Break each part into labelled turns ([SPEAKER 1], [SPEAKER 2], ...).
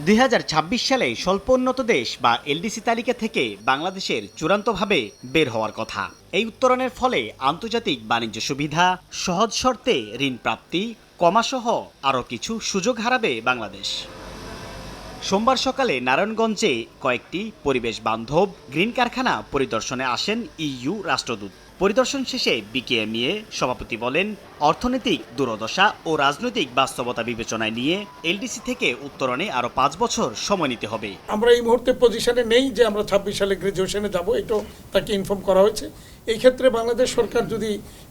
[SPEAKER 1] 2026 সালে স্বল্পোন্নত দেশ বা এলডিসি তালিকা থেকে বাংলাদেশের চূড়ান্তভাবে বের হওয়ার কথা। এই উত্তরণের ফলে আন্তর্জাতিক বাণিজ্য সুবিধা, সহজ শর্তে ঋণ প্রাপ্তি, কমাসহ আরও কিছু সুযোগ হারাবে বাংলাদেশ। সোমবার সকালে নারায়ণগঞ্জে কয়েকটি পরিবেশ বান্ধব গ্রিন কারখানা পরিদর্শনে আসেন ইইউ রাষ্ট্রদূত। পরিদর্শন শেষে বিকেএমইএ সভাপতি বলেন, অর্থনৈতিক দুরদশা ও রাজনৈতিক বাস্তবতা বিবেচনায় নিয়ে এলডিসি থেকে উত্তরণে আরও 5 বছর সময় নিতে হবে।
[SPEAKER 2] আমরা এই মুহূর্তে পজিশনে নেই যে আমরা 26 সালে গ্রাজুয়েশনে যাব, এটাও তাকে ইনফর্ম করা হয়েছে। এই ক্ষেত্রে বাংলাদেশ সরকার যদি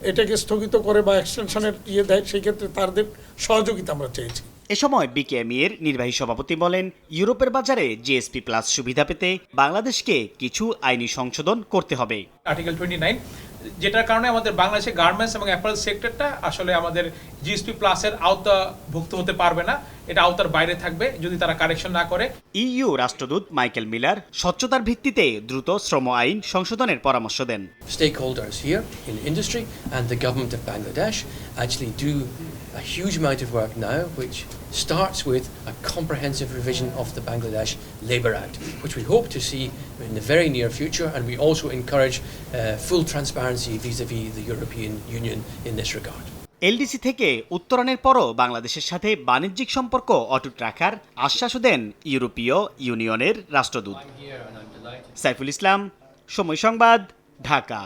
[SPEAKER 2] এটাকে স্থগিত করে বা এক্সটেনশনের দেয়, সেই ক্ষেত্রে তাদের সহযোগিতা আমরা চেয়েছি।
[SPEAKER 1] এ সময় বিকেএমইএর নির্বাহী সভাপতি বলেন, ইউরোপের বাজারে জিএসপি প্লাস সুবিধা পেতে বাংলাদেশকে কিছু আইনি সংশোধন করতে হবে।
[SPEAKER 3] আর্টিকেল 29, যেটার কারণে আমাদের বাংলাদেশের গার্মেন্টস এবং অ্যাপারেল সেক্টরটা আসলে আমাদের জিএসপি প্লাসের আওতাভুক্ত হতে পারবে না, এটা আওতার বাইরে থাকবে যদি তারা কারেকশন না করে।
[SPEAKER 1] ইইউ রাষ্ট্রদূত মাইকেল মিলার স্বচ্ছতার ভিত্তিতে দ্রুত শ্রম আইন সংশোধনের পরামর্শ দেন।
[SPEAKER 4] Stakeholders here in the industry and the government of Bangladesh actually do a huge amount of work now, which starts with a comprehensive revision of the Bangladesh Labour Act, which we hope to see in the very near future, and we also encourage full transparency vis-à-vis the European Union in this regard.
[SPEAKER 1] LDC থেকে উত্তরণের পরও বাংলাদেশের সাথে বাণিজ্যিক সম্পর্ক অটুট রাখার আশ্বাসও দেন ইউরোপীয় ইউনিয়নের রাষ্ট্রদূত। সাইফুল ইসলাম, সময় সংবাদ, ঢাকা।